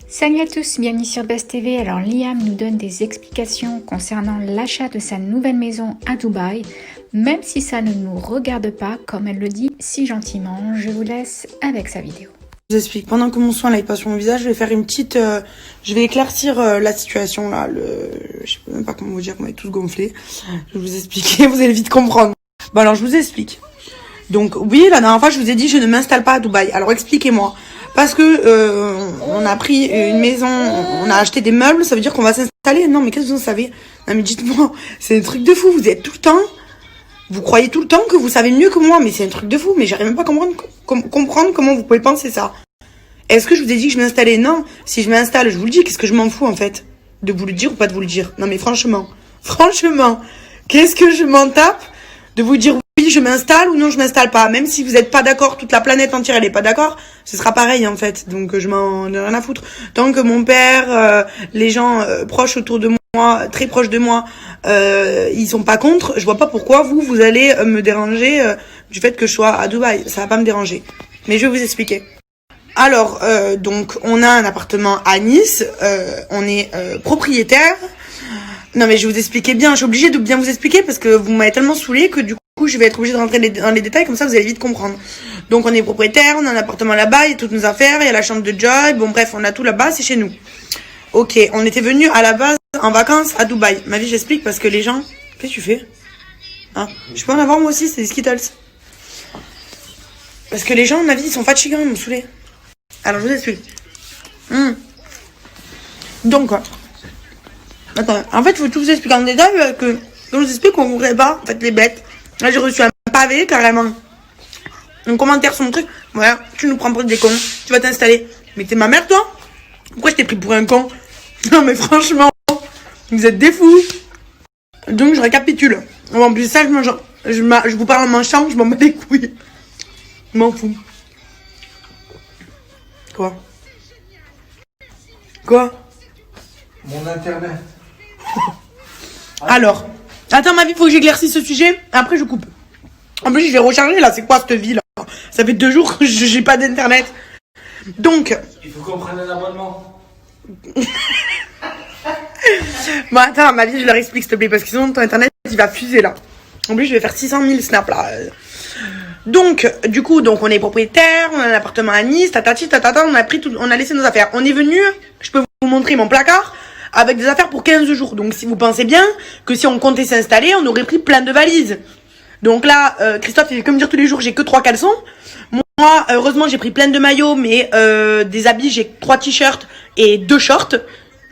Salut à tous, bienvenue sur Best TV. Alors Liam nous donne des explications concernant l'achat de sa nouvelle maison à Dubaï, même si ça ne nous regarde pas, comme elle le dit si gentiment. Je vous laisse avec sa vidéo. Je vous explique, pendant que mon soin là il passe sur mon visage, je vais faire une petite... je vais éclaircir la situation là, je sais même pas comment vous dire, qu'on est tous gonflés. Je vais vous expliquer, vous allez vite comprendre. Bon alors je vous explique. Donc oui, la dernière fois je vous ai dit je ne m'installe pas à Dubaï. Alors expliquez-moi. Parce que on a pris une maison, on a acheté des meubles, ça veut dire qu'on va s'installer. Non mais qu'est-ce que vous en savez? Non mais dites-moi, c'est un truc de fou, vous êtes tout le temps... Vous croyez tout le temps que vous savez mieux que moi, mais c'est un truc de fou, mais j'arrive même pas à comprendre comment vous pouvez penser ça. Est-ce que je vous ai dit que je m'installais? Non. Si je m'installe, je vous le dis, qu'est-ce que je m'en fous en fait? De vous le dire ou pas de vous le dire? Non mais franchement, qu'est-ce que je m'en tape de vous dire oui, je m'installe ou non, je m'installe pas? Même si vous n'êtes pas d'accord, toute la planète entière elle est pas d'accord, ce sera pareil en fait. Donc je m'en ai rien à foutre. Tant que mon père, les gens proches autour de moi, très proches de moi, ils sont pas contre, je vois pas pourquoi vous allez me déranger du fait que je sois à Dubaï. Ça va pas me déranger. Mais je vais vous expliquer. Alors, donc, on a un appartement à Nice, on est propriétaire. Non mais je vais vous expliquer bien, je suis obligée de bien vous expliquer parce que vous m'avez tellement saoulé que du coup je vais être obligée de rentrer dans les détails, comme ça vous allez vite comprendre. Donc on est propriétaire, on a un appartement là-bas, il y a toutes nos affaires, il y a la chambre de Joy, bon bref, on a tout là-bas, c'est chez nous. Ok, on était venus à la base en vacances à Dubaï. Ma vie, j'explique parce que les gens... Qu'est-ce que tu fais? Hein? Je peux en avoir moi aussi, c'est des Skittles. Parce que les gens, ma vie, ils sont fatigants, ils m'ont saoulé. Alors, je vous explique. Donc, quoi. Attends, en fait, il faut tout vous expliquer en détail parce que quand je vous explique, on ne comprend pas, en fait, les bêtes. Là, j'ai reçu un pavé, carrément. Un commentaire sur mon truc. Voilà, tu nous prends pour des cons, tu vas t'installer. Mais t'es ma mère, toi? Pourquoi je t'ai pris pour un con? Non, mais franchement, vous êtes des fous. Donc, je récapitule. En plus, ça, je vous parle en manchant, je m'en bats les couilles. Je m'en fous. Quoi? Mon internet. Alors, attends, ma vie, faut que j'éclaircisse ce sujet. Après, je coupe. En plus, je vais recharger, là. C'est quoi, cette vie, là? Ça fait 2 jours que j'ai pas d'internet. Donc... Il faut qu'on prenne un abonnement. Bon, attends, ma vie, je leur explique, s'il te plaît, parce que sinon, ton internet, il va fuser, là. En plus, je vais faire 600 000 snaps, là. Donc, du coup, on est propriétaire, on a un appartement à Nice, tatata, on a laissé nos affaires. On est venu, je peux vous montrer mon placard, avec des affaires pour 15 jours. Donc, si vous pensez bien que si on comptait s'installer, on aurait pris plein de valises. Donc là, Christophe, il fait comme dire tous les jours, j'ai que 3 caleçons. Moi, heureusement, j'ai pris plein de maillots, mais des habits, j'ai 3 t-shirts et 2 shorts.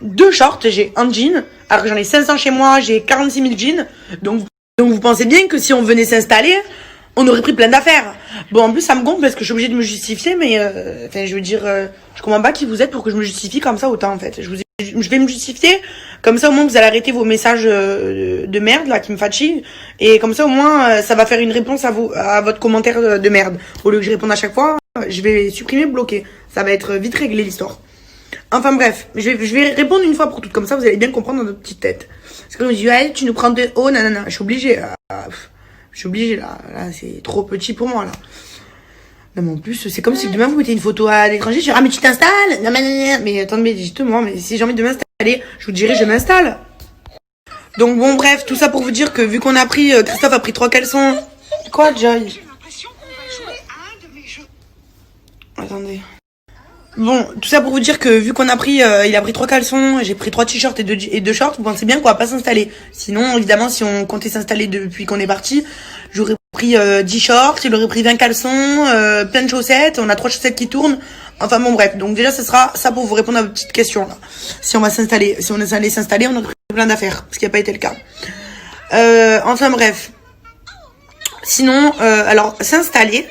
2 shorts, j'ai un jean. Alors que j'en ai 500 chez moi, j'ai 46 000 jeans. Donc vous pensez bien que si on venait s'installer, on aurait pris plein d'affaires. Bon, en plus, ça me gonfle parce que je suis obligée de me justifier, mais enfin, je veux dire, je comprends pas qui vous êtes pour que je me justifie comme ça autant, en fait. Je vais me justifier, comme ça au moins vous allez arrêter vos messages de merde là qui me fatiguent, et comme ça au moins ça va faire une réponse à votre commentaire de merde. Au lieu que je réponde à chaque fois, je vais supprimer, bloquer. Ça va être vite réglé l'histoire. Enfin bref, je vais répondre une fois pour toutes, comme ça vous allez bien comprendre dans votre petite tête. Parce que je me dis, ouais, tu nous prends de haut, nanana, je suis obligée. Je suis obligée là c'est trop petit pour moi là. Non mais en plus c'est comme si demain vous mettez une photo à l'étranger, je dis ah mais tu t'installes? Non mais attendez justement, mais si j'ai envie de m'installer, je vous dirai je m'installe. Donc bon bref, tout ça pour vous dire que vu qu'on a pris, Christophe a pris 3 caleçons. Quoi Joy? Attendez. Bon, tout ça pour vous dire que vu qu'on a pris, il a pris 3 caleçons, j'ai pris 3 t-shirts et 2 shorts, vous pensez bien qu'on va pas s'installer. Sinon, évidemment, si on comptait s'installer depuis qu'on est parti, j'aurais pris 10 shorts, il aurait pris 20 caleçons, plein de chaussettes, on a 3 chaussettes qui tournent. Enfin bon bref, donc déjà ce sera ça pour vous répondre à votre petite question là. Si on va s'installer, si on est allé s'installer, on aurait pris plein d'affaires, ce qui n'a pas été le cas. Enfin bref. Sinon, alors s'installer,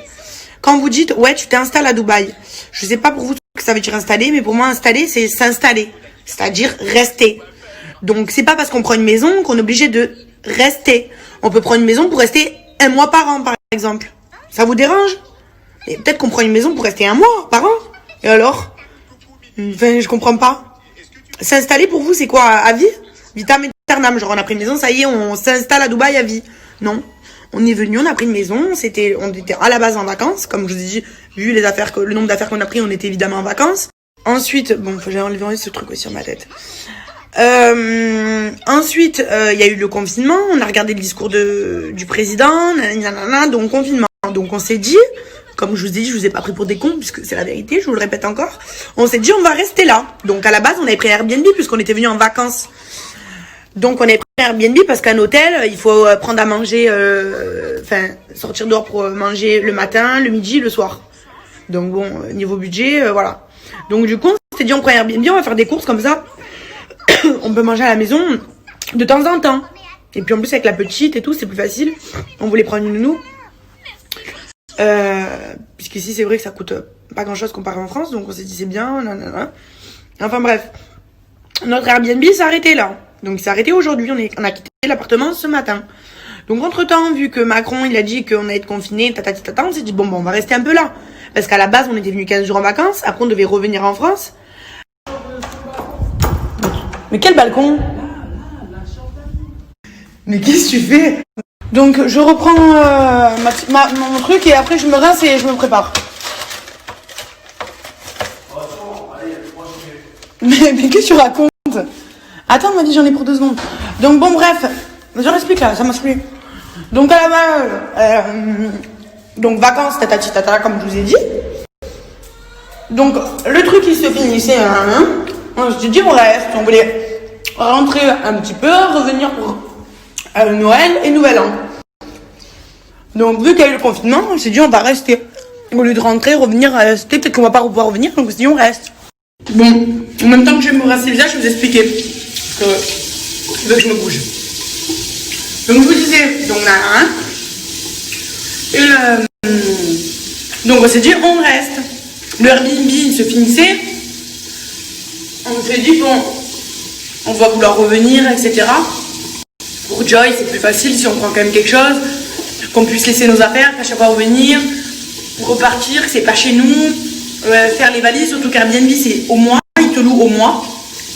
quand vous dites ouais tu t'installes à Dubaï, je sais pas pour vous que ça veut dire installer, mais pour moi installer c'est s'installer, c'est-à-dire rester. Donc c'est pas parce qu'on prend une maison qu'on est obligé de rester. On peut prendre une maison pour rester 1 mois par an par exemple. Ça vous dérange? Et peut-être qu'on prend une maison pour rester 1 mois par an. Et alors? Enfin je comprends pas. S'installer pour vous c'est quoi? À vie? Vitam aeternam, genre on a pris une maison, ça y est, on s'installe à Dubaï à vie. Non. On est venu, on a pris une maison, on était à la base en vacances, comme je vous ai dit, vu les affaires, le nombre d'affaires qu'on a pris, on était évidemment en vacances. Ensuite, bon, j'ai enlevé ce truc aussi sur ma tête. Ensuite, il y a eu le confinement. On a regardé le discours du président, nanana, donc confinement. Donc on s'est dit, comme je vous ai dit, je vous ai pas pris pour des cons, puisque c'est la vérité, je vous le répète encore. On s'est dit, on va rester là. Donc à la base, on avait pris Airbnb, puisqu'on était venu en vacances. Donc on avait pris Airbnb parce qu'un hôtel, il faut prendre à manger, sortir dehors pour manger le matin, le midi, le soir. Donc bon, niveau budget, voilà. Donc du coup, on s'est dit, on prend Airbnb, on va faire des courses comme ça. On peut manger à la maison de temps en temps. Et puis en plus avec la petite et tout, c'est plus facile. On voulait prendre une nounou. Puisqu'ici c'est vrai que ça coûte pas grand chose comparé en France. Donc on s'est dit c'est bien, nanana. Enfin bref. Notre Airbnb s'est arrêté là. Donc il s'est arrêté aujourd'hui. On a quitté l'appartement ce matin. Donc entre temps, vu que Macron il a dit qu'on allait être confiné, on s'est dit bon on va rester un peu là. Parce qu'à la base on était venu 15 jours en vacances. Après on devait revenir en France. Mais quel balcon? Mais qu'est-ce que tu fais? Donc je reprends mon truc et après je me rince et je me prépare. Mais qu'est-ce que tu racontes? Attends, on m'a dit j'en ai pour 2 secondes. Donc bon bref, j'en explique là, ça m'a saoulé. Donc à la base, donc vacances tatati tata comme je vous ai dit. Donc le truc il se finissait on se dit on reste, on voulait rentrer un petit peu, revenir pour Noël et Nouvel An. Donc vu qu'il y a eu le confinement, on s'est dit on va rester. Au lieu de rentrer, revenir, peut-être qu'on va pas pouvoir revenir, donc on s'est dit on reste. Bon, en même temps que je vais me rincer le visage, je vais vous expliquer. Parce que je me bouge. Donc je vous disais, donc là, donc on s'est dit on reste. Le Airbnb il se finissait. On s'est dit bon, on va vouloir revenir, etc. Pour Joy, c'est plus facile si on prend quand même quelque chose, qu'on puisse laisser nos affaires, qu'à chaque fois revenir, repartir, que c'est pas chez nous, faire les valises, surtout qu'Airbnb c'est au mois, ils te louent au mois,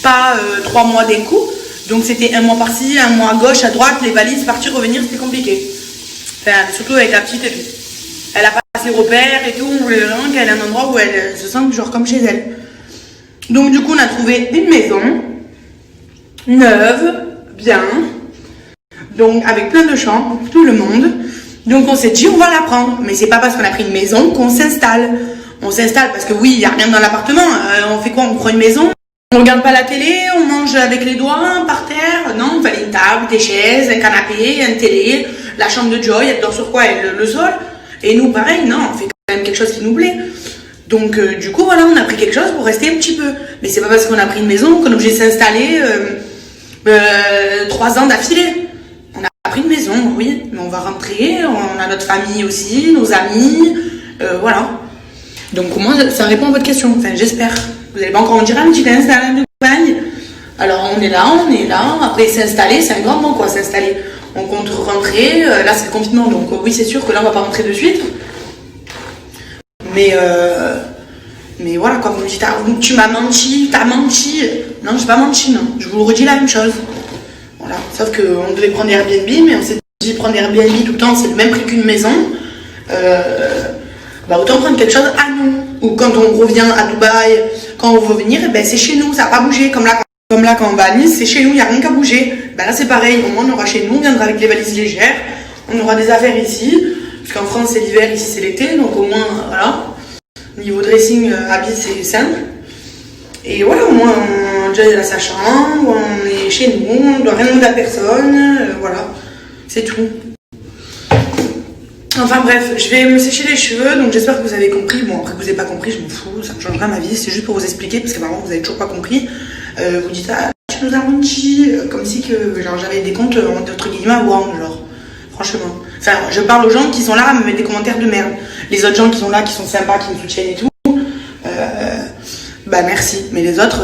pas 3 mois d'un coup. Donc c'était 1 mois par-ci, 1 mois à gauche, à droite, les valises, partir, revenir, c'était compliqué. Enfin, surtout avec la petite et tout. Elle a pas ses repères et tout, on voulait vraiment qu'elle ait un endroit où elle se sente genre comme chez elle. Donc du coup on a trouvé une maison, neuve, bien, donc avec plein de chambres pour tout le monde. Donc on s'est dit on va la prendre, mais c'est pas parce qu'on a pris une maison qu'on s'installe. On s'installe parce que oui, il n'y a rien dans l'appartement, on fait quoi? On prend une maison, on regarde pas la télé, on mange avec les doigts par terre. Non, il fallait une table, des chaises, un canapé, une télé, la chambre de Joy, elle dort sur quoi? Le sol. Et nous pareil, non, on fait quand même quelque chose qui nous plaît. Donc du coup voilà, on a pris quelque chose pour rester un petit peu. Mais c'est pas parce qu'on a pris une maison qu'on est obligé de s'installer 3 ans d'affilée. On a pris une maison, oui, mais on va rentrer, on a notre famille aussi, nos amis, voilà. Donc au moins ça répond à votre question, enfin j'espère. Vous allez pas encore me dire, tu t'es installé à Dubaï? Alors on est là, après s'installer, c'est un grand mot quoi, s'installer. On compte rentrer, là c'est le confinement, donc oui c'est sûr que là on va pas rentrer de suite. Mais voilà, quand vous me dites, tu m'as menti, t'as menti. Non, j'ai pas menti, non. Je vous redis la même chose. Voilà. Sauf qu'on devait prendre Airbnb, mais on s'est dit prendre Airbnb tout le temps, c'est le même prix qu'une maison. Autant prendre quelque chose à nous. Ou quand on revient à Dubaï, quand on veut venir, c'est chez nous, ça n'a pas bougé. Comme là, quand on va à Nice, c'est chez nous, il n'y a rien qu'à bouger. Là, c'est pareil. Au moins, on aura chez nous, on viendra avec les valises légères. On aura des affaires ici. Parce qu'en France, c'est l'hiver, ici, c'est l'été. Donc, au moins, voilà. Niveau dressing, habit, c'est simple. Et voilà, au moins, on a sa chambre, on est chez nous, on ne doit rien demander à personne. Voilà, c'est tout. Enfin bref, je vais me sécher les cheveux, donc j'espère que vous avez compris. Bon, après que vous n'avez pas compris, je m'en fous, ça ne changera ma vie. C'est juste pour vous expliquer, parce que vraiment, vous n'avez toujours pas compris. Vous dites, tu nous as menti, comme si que genre, j'avais des comptes, entre guillemets, à Wang, genre. Franchement. Enfin, je parle aux gens qui sont là à me mettre des commentaires de merde. Les autres gens qui sont là, qui sont sympas, qui me soutiennent et tout, merci. Mais les autres,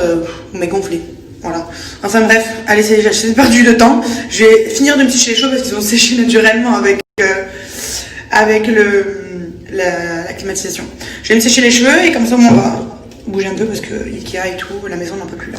vous m'avez gonflé. Voilà. Enfin bref, allez, j'ai perdu de temps. Je vais finir de me sécher les cheveux parce qu'ils ont séché naturellement avec la climatisation. Je vais me sécher les cheveux et comme ça, on va bouger un peu parce que Ikea et tout, la maison n'en peut plus là.